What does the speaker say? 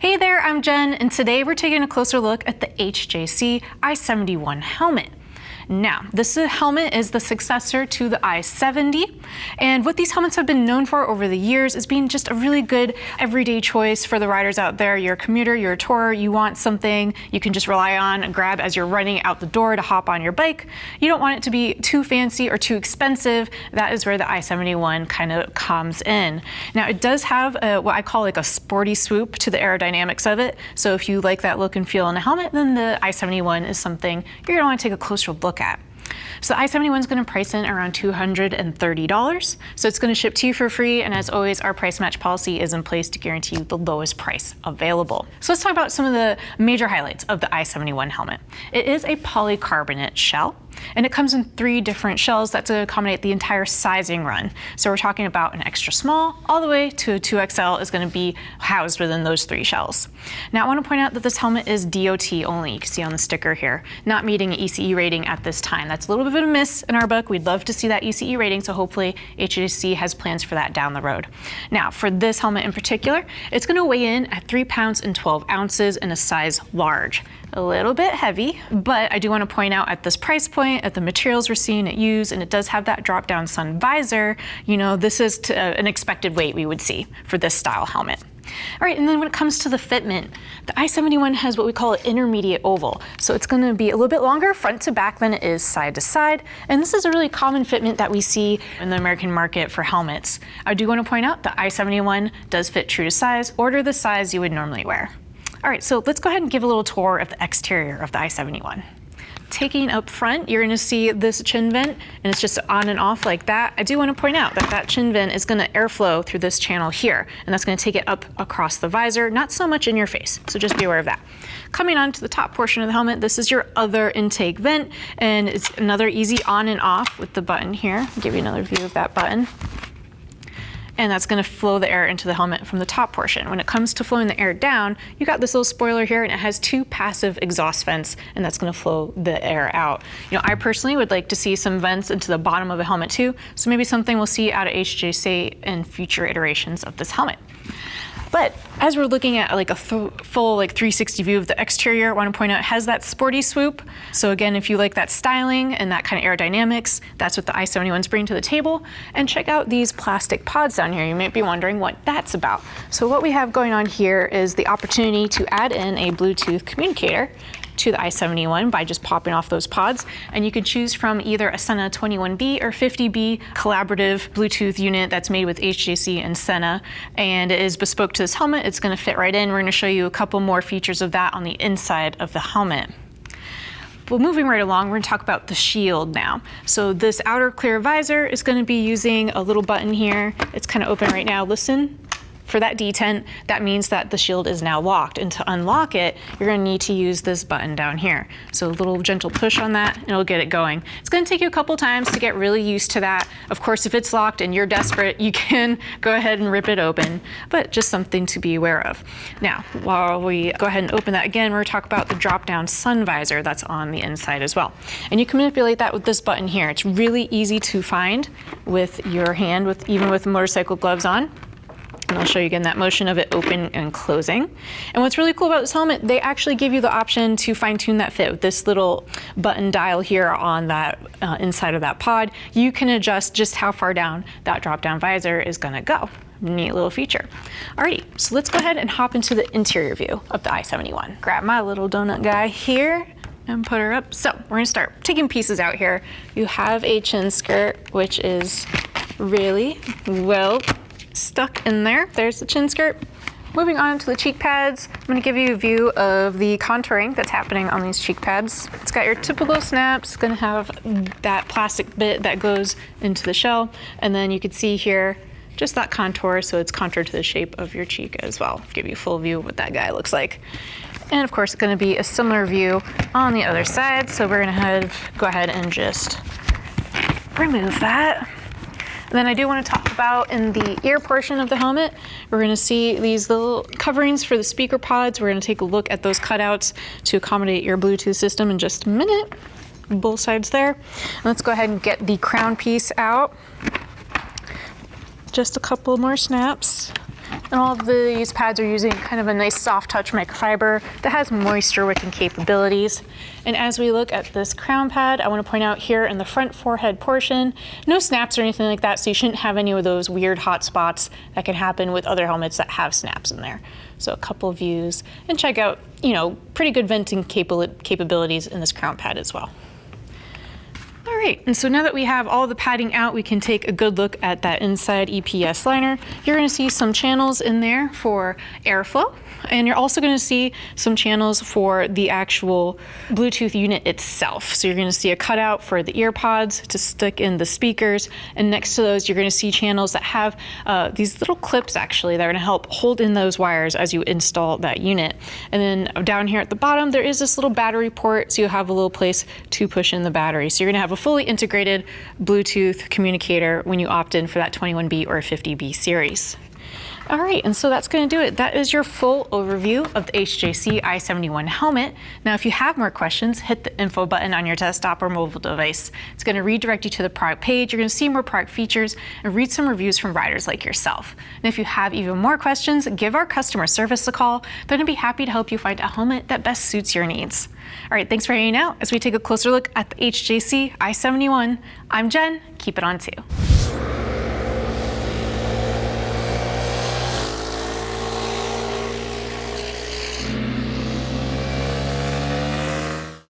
Hey there, I'm Jen, and today we're taking a closer look at the HJC i71 helmet. Now, this helmet is the successor to the i70, and what these helmets have been known for over the years is being just a really good everyday choice for the riders out there. You're a commuter, you're a tourer, you want something you can just rely on and grab as you're running out the door to hop on your bike. You don't want it to be too fancy or too expensive. That is where the i71 kind of comes in. Now, it does have what I call like a sporty swoop to the aerodynamics of it. So if you like that look and feel in a helmet, then the i71 is something you're gonna want to take a closer look at. So the i71 is going to price in around $230. So it's going to ship to you for free. And as always, our price match policy is in place to guarantee you the lowest price available. So let's talk about some of the major highlights of the i71 helmet. It is a polycarbonate shell, and it comes in 3 different shells that to accommodate the entire sizing run. So we're talking about an extra small all the way to a 2XL is going to be housed within those 3 shells. Now I want to point out that this helmet is DOT only. You can see on the sticker here, not meeting an ECE rating at this time. That's a little bit of a miss in our book. We'd love to see that ECE rating, so hopefully HJC has plans for that down the road. Now for this helmet in particular, it's going to weigh in at 3 pounds and 12 ounces in a size large. A little bit heavy, but I do want to point out at this price point, at the materials we're seeing it use, and it does have that drop-down sun visor, you know, this is an expected weight we would see for this style helmet. All right, and then when it comes to the fitment, the i71 has what we call an intermediate oval. So it's going to be a little bit longer front to back than it is side to side. And this is a really common fitment that we see in the American market for helmets. I do want to point out the i71 does fit true to size. Order the size you would normally wear. All right, so let's go ahead and give a little tour of the exterior of the i71. Taking up front, you're gonna see this chin vent, and it's just on and off like that. I do wanna point out that that chin vent is gonna airflow through this channel here, and that's gonna take it up across the visor, not so much in your face, so just be aware of that. Coming on to the top portion of the helmet, this is your other intake vent, and it's another easy on and off with the button here. I'll give you another view of that button. And that's going to flow the air into the helmet from the top portion. When it comes to flowing the air down, you got this little spoiler here, and it has 2 passive exhaust vents, and that's going to flow the air out. You know, I personally would like to see some vents into the bottom of a helmet too, so maybe something we'll see out of HJC in future iterations of this helmet. But as we're looking at like a full like 360 view of the exterior, I want to point out it has that sporty swoop. So again, if you like that styling and that kind of aerodynamics, that's what the i71s bring to the table. And check out these plastic pods down here. You might be wondering what that's about. So what we have going on here is the opportunity to add in a Bluetooth communicator to the i71 by just popping off those pods, and you can choose from either a Sena 21B or 50B collaborative Bluetooth unit that's made with HJC and Sena, and it is bespoke to this helmet. It's going to fit right in. We're going to show you a couple more features of that on the inside of the helmet. Well, moving right along, we're going to talk about the shield now. So this outer clear visor is going to be using a little button here. It's kind of open right now. Listen. For that detent, that means that the shield is now locked, and to unlock it, you're going to need to use this button down here. So a little gentle push on that, and it'll get it going. It's going to take you a couple times to get really used to that. Of course, if it's locked and you're desperate, you can go ahead and rip it open, but just something to be aware of. Now, while we go ahead and open that again, we're going to talk about the drop-down sun visor that's on the inside as well. And you can manipulate that with this button here. It's really easy to find with your hand, even with motorcycle gloves on. And I'll show you again that motion of it open and closing. And what's really cool about this helmet, they actually give you the option to fine tune that fit with this little button dial here on that inside of that pod. You can adjust just how far down that drop down visor is gonna go. Neat little feature. Alrighty, so let's go ahead and hop into the interior view of the i71. Grab my little donut guy here and put her up. So we're gonna start taking pieces out here. You have a chin skirt, which is really well stuck in there. There's the chin skirt. Moving on to the cheek pads, I'm going to give you a view of the contouring that's happening on these cheek pads. It's got your typical snaps, going to have that plastic bit that goes into the shell, and then you can see here just that contour, so it's contoured to the shape of your cheek as well. Give you a full view of what that guy looks like. And of course, it's going to be a similar view on the other side, so we're going to go ahead and just remove that. And then I do want to talk about in the ear portion of the helmet, we're going to see these little coverings for the speaker pods. We're going to take a look at those cutouts to accommodate your Bluetooth system in just a minute. Both sides there. And let's go ahead and get the crown piece out. Just a couple more snaps. And all of these pads are using kind of a nice soft touch microfiber that has moisture wicking capabilities. And as we look at this crown pad, I want to point out here in the front forehead portion, no snaps or anything like that, so you shouldn't have any of those weird hot spots that can happen with other helmets that have snaps in there. So a couple of views, and check out, pretty good venting capabilities in this crown pad as well. All right, and so now that we have all the padding out, we can take a good look at that inside EPS liner. You're gonna see some channels in there for airflow, and you're also gonna see some channels for the actual Bluetooth unit itself. So you're gonna see a cutout for the ear pods to stick in the speakers, and next to those, you're gonna see channels that have these little clips actually that are gonna help hold in those wires as you install that unit. And then down here at the bottom, there is this little battery port, so you'll have a little place to push in the battery. So you're gonna have a fully integrated Bluetooth communicator when you opt in for that 21B or 50B series. All right, and so that's going to do it. That is your full overview of the HJC i71 helmet. Now, if you have more questions, hit the info button on your desktop or mobile device. It's going to redirect you to the product page. You're going to see more product features and read some reviews from riders like yourself. And if you have even more questions, give our customer service a call. They're going to be happy to help you find a helmet that best suits your needs. All right, thanks for hanging out as we take a closer look at the HJC i71. I'm Jen. Keep it on 2.